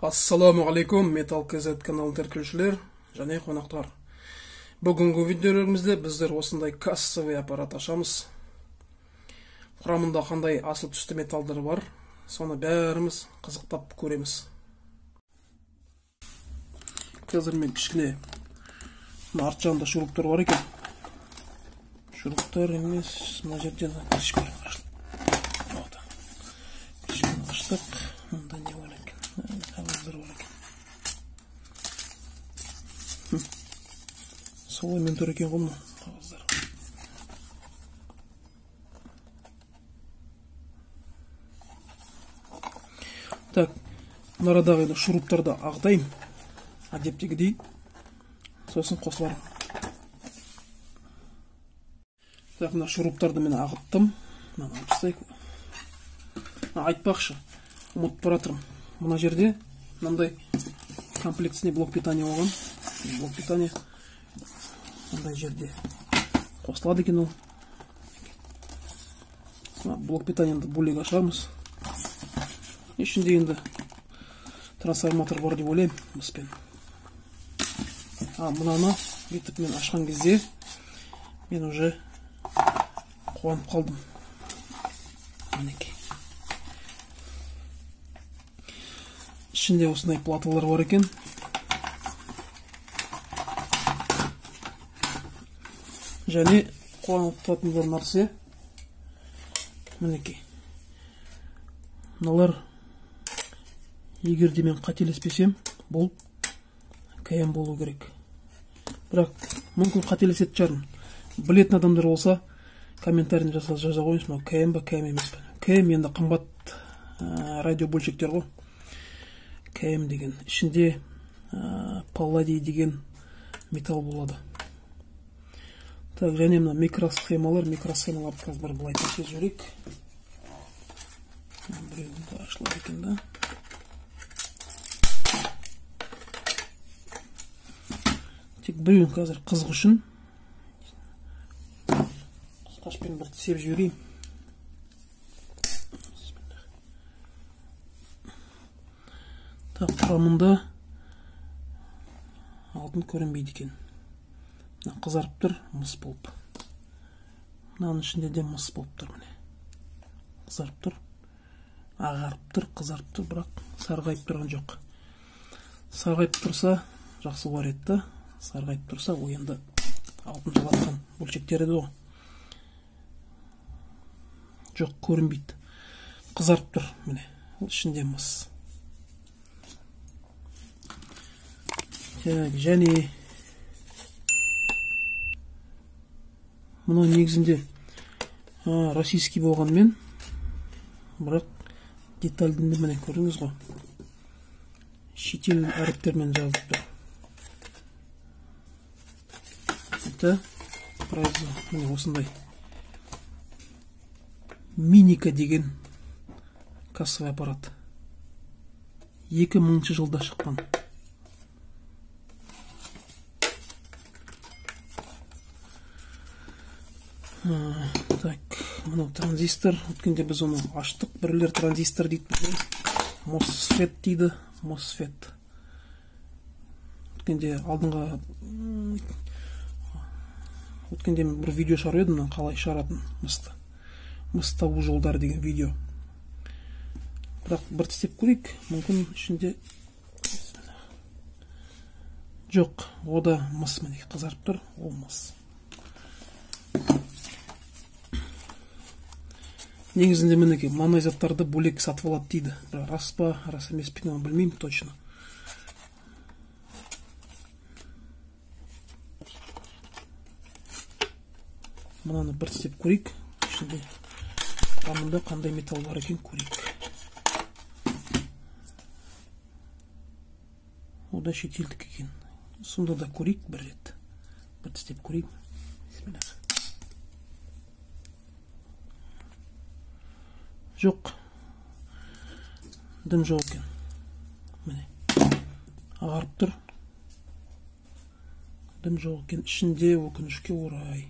Ассаламу алейкум, Металл КЗ каналын тәркілушілер және қонақтар. Бүгінгі видеолерімізде біздер осындай кассовый аппарат ашамыз. Құрамында қандай асыл түсті металдар бар, соны бәріміз қызықтап көреміз. Қазір мен кішкене арт жағында шуруптар бар екен. Шуруптар емес, мына жерден крышка ашылып. Крышканы аштық. Мұнда не бар екен? Қағаздар бар екен. Солай мен тұр екен ғой мына қағаздар. Так, мұнарадағы шуруптарды ағытайын. Әдептегідей. Сосын қосыларым. Так, мына шуруптарды мен ағыттым. Айтпақшы, ұмытып баратырмын. Мына жерде мынандай комплектісіне блок питания болған. Блок питания мындай жерде қосылады екен ол. Блок питанияны бөлек ашамыз. Ішінде енді трансформатор бар деп ойлаймын, мыспен. Мынаны бүйтіп мен ашқан кезде мен уже қуанып қалдым. Мінекей. Ішінде осындай платалар бар екен. Және қуанып тұратын бір нәрсе. Мінекей. Мыналар, егерде мен қателеспесем, бұл КМ болу керек. Бірақ мүмкін қателесетін шығармын. Білетін адамдар болса, комментарийін жаза қойыңыз, мынау КМ ба, КМ емес пе? КМ енді қымбат радио бөлшектер ғой. КМ деген. Ішінде палладий деген металл болады. Так, және мына микросхемалар қазір былай тексеріп жүрейік. Біреуінде ашылады екен да. Тек біреуін қазір қызық үшін қышқашпен бір тісеп жіберейін. Так, құрамында алтын көрінбейді екен. Қызарып тұр, мыс болып. Мынаның ішінде де мыс болып тұр, міне. Қызарып тұр, ағарып тұр, қызарып тұр, бірақ сарғайып тұрған жоқ. Сарғайып тұрса, жақсы бар еді. Сарғайып тұрса, ол енді алтын жалатқан бөлшектері де о. Жоқ, көрінбейді. Қызарып тұр, міне. Ол ішінде мыс. Және мұны негізінде российский болғанмен, бірақ детальдінде міне көріңіз ғой. Шетел әріптермен жазып тұр. Это прайзы міне осындай. Миника деген кассовый аппарат. 2000 жылда шыққан. Так, мынау транзистор. Өткенде біз оны аштық. Бірлер транзистор дейді. MOSFET дейді. MOSFET. Өткенде бір видео шығарып едім, қалай шығаратын мысты. Мыс табу жолдары деген видео. Бірақ бір тістеп көрейік. Мүмкін ішінде жоқ. Ода мыс мінекі қызарып тұр. Ол мыс. Негізінде мінеке, мынандай заттарды бөлек сатып алады дейді. Рас па, рас емес пе, білмеймін точно. Мынаны бір тістеп көрейік. Ішінде құрамында қандай металл бар екен көрейік. Ода шетелдік екен. Сонда да көрейік бір рет. Бір тістеп көрейік. Жоқ. Дым жоқ екен. Міне. Ағарып тұр. Дым жоқ екен. Ішінде өкінішке орай.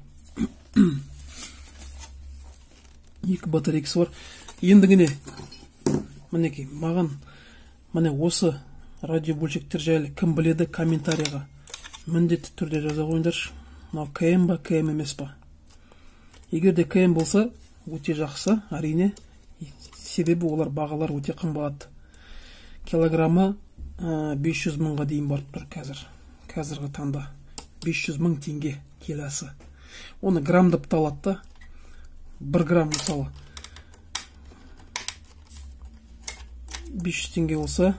Екі батарейкасы бар. Ендігіне, мінекей, маған міне осы радио бөлшектер жайлы кім біледі, комментарийға міндетті түрде жаза қойыңдаршы. Мынау КМ ба, КМ емес па? Егер де КМ болса, өте жақсы, әрине. Себебі олар бағалар өте қымбат. Килограммы 500 мыңға дейін барып тұр қазіргі таңда. 500 мың теңге келесі. Оны граммдап та алады да. 1 грамм мысалы 500 теңге болса,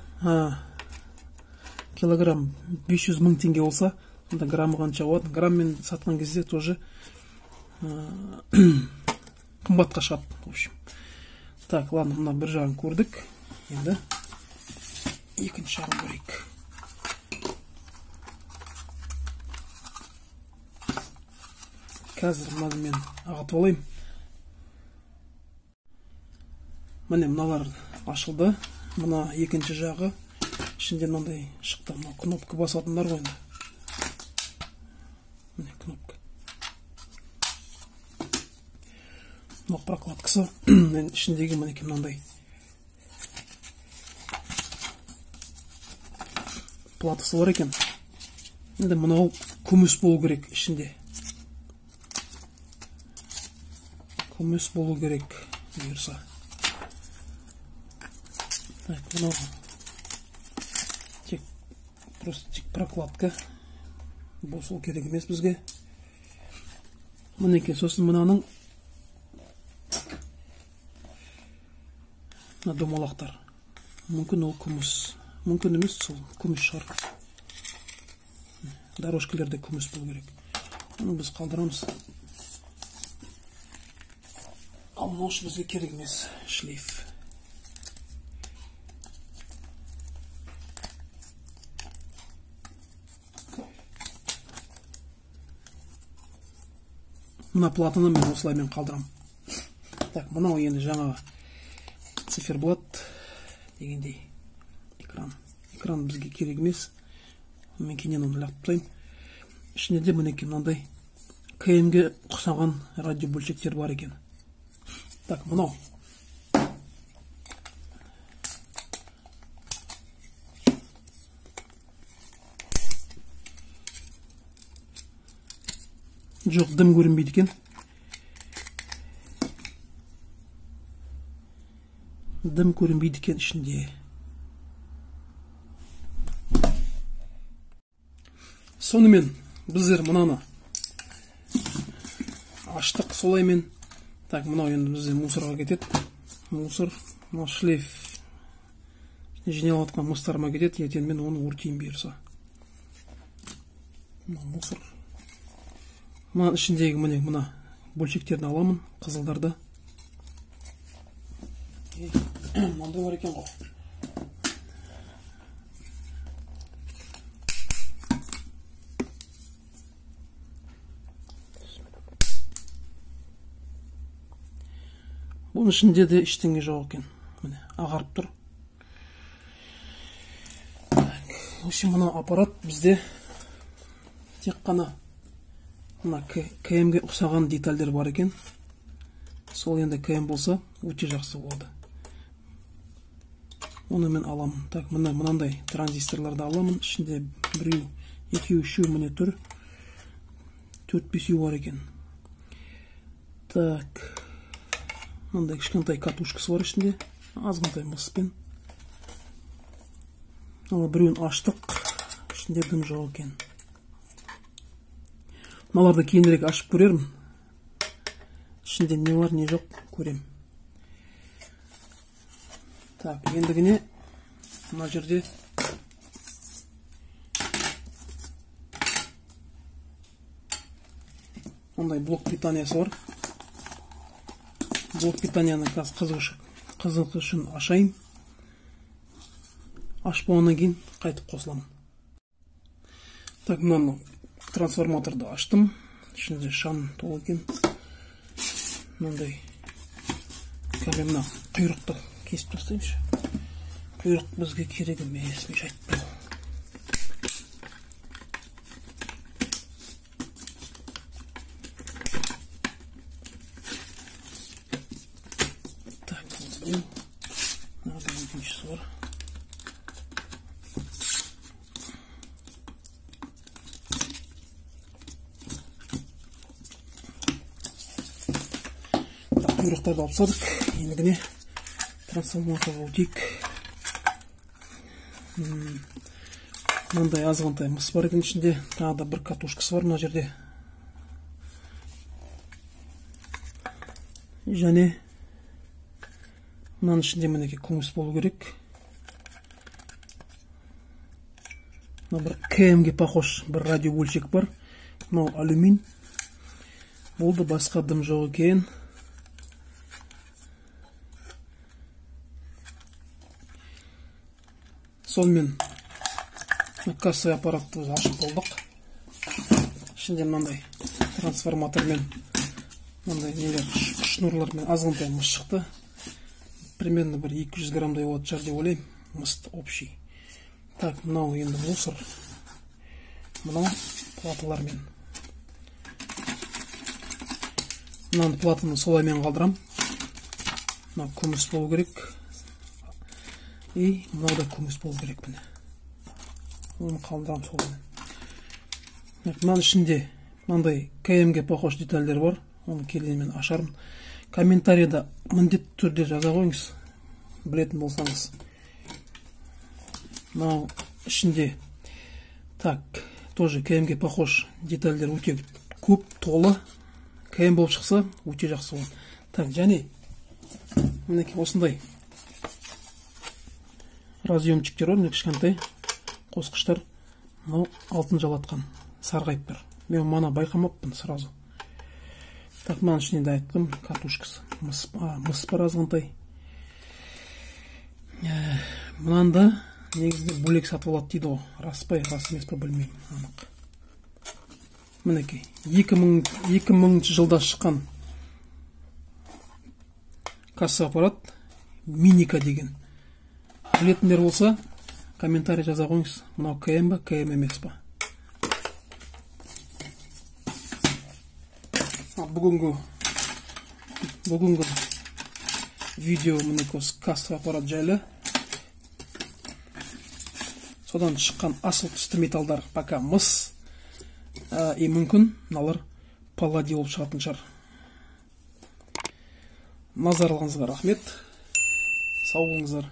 килограмм 500 мың теңге болса, онда граммы қанша болады? Грамммен сатқан кезде тоже қымбатқа шығады, в общем. Так, ладно, мына бір жағын көрдік. Енді екінші жағын көрейік. Қазір мынаны мен ағытып алайын. Міне мыналар ашылды. Мына екінші жағы. Ішінде мынандай шықты. Мына кнопка басатындар ғой. Міне кнопка. Мына прокладкасы. Ішіндегі мінекей мынандай платасы бар екен. Енді мынау күміс болу керек ішінде. Күміс болу керек бұйырса. Так, мынау просто тек прокладка. Бұл сол керек емес бізге. Мінекей, сосын мынаның мына домалақтар. Мүмкін ол күміс. Мүмкін емес, сол күміс шығар. Дорожкалерде күміс болу керек. Оны біз қалдырамыз. Ал мынау бізге керек емес, шлейф. Мына платаны мен осылаймен қалдырам. Так, мынау енді жаңа циферблат дегендей экран. Экран бізге керек емес. Мен кейіннен оны лақтырып тастаймын. Ішінде де мінекей мынандай КМ-ге ұқсаған радио бөлшектер бар екен. Так, мынау. Жоқ, дым көрінбейді екен. Дым көрінбейді екен ішінде. Сонымен біздер мынаны аштық солаймен. Так, мынау енді бізде мусорға кетеді. Мусор, мынау шлейф. Жинап отқан мыстарыма кетеді. Ертең мен оны өртейін бұйырса. Мынау мусор. Мына ішіндегі мына бөлшектерді аламын, қызылдарды. Мынандай бар екен ғой. Бұның ішінде де ештеңе жоқ екен. Міне, ағарып тұр. Осы мына аппарат бізде тек қана мына КМ-ге ұқсаған детальдер бар екен. Сол енді КМ болса, өте жақсы болады. Оны мен аламын. Так, мынандай транзисторларды аламын. Ішінде біреу, екеу, үшеу міне тұр. 4-5 бар екен. Так, мынандай кішкентай катушкасы бар ішінде. Азғантай мыспен. Біреуін аштық. Ішінде дым жоқ екен. Мыналарды кейінірек ашып көрермін. Ішінде не бар, не жоқ көрем. Так, ендігіне мына жерде ондай блок питаниясы бар. Блок питанияны қызық үшін ашайын. Ашпауынан кейін қайтып қосыламын. Так, мынаны трансформаторды аштым. Ішінде шам толы екен. Мынандай мына құйрықты кесіп тастайыншы. Құйрық бізге керек емес, мен айтпаймын. Так, мынандай екіншісі бар. құйрықтарды алып тастадық. Ендігіне трансформатор болу тиік. Мынандай азғантай мыс бар екен ішінде. Тағы да бір катушкасы бар мына жерде. Және мынаның ішінде мінекей күміс болу керек. Мына бір КМ-ге похож бір радиобөлшек бар. Мынау алюмин. Болды, басқа дым жоқ екен. Сонымен кассовый аппаратты ашып болдық. Ішінде мынандай трансформатормен, мынандай нелер, шнурлармен азғантай мыс шықты. Примерно бір 200 граммдай болады шығар деп ойлаймын. Мыс общий. Так, мынау енді мусор. Мынау платалармен. Мынаны платаны солаймен қалдырам. Мынау күміс болу керек. И мынау да күміс болу керек міне. Оны қалдырам солаймен. Мынаның ішінде мынандай КМ-ге похож детальдер бар. Оны келген мен ашармын. Комментарийда міндетті түрде жаза қойыңыз, білетін болсаңыз. Мынау ішінде так, тоже КМ-ге похож детальдер өте көп, толы. КМ болып шықса, өте жақсы болады. Так, және мінекей осындай разъемчиктер бар, кішкентай қосқыштар. Мынау алтын жалатқан сарғайып бар. Мен мана байқамаппын сразу. Так, мынаның ішінде де айттым, катушкасы. Мыс бар азғантай. Мынанда негізінде бөлек сатып алады дейді ғой. Рас па, рас емес па білмеймін. Анық. Мінекей 2000 жылда шыққан касса аппарат Миника деген. Білетіндер болса, комментарий жаза қойыңыз. Мынау КМ ба, КМ емес па. Бүгінгі видео мінекей касса аппарат жайлы. Содан шыққан асыл түсті металдар пока мыс. И мүмкін мыналар палладий болып шығатын шығар. Назарларыңызға рахмет. Сау болыңыздар.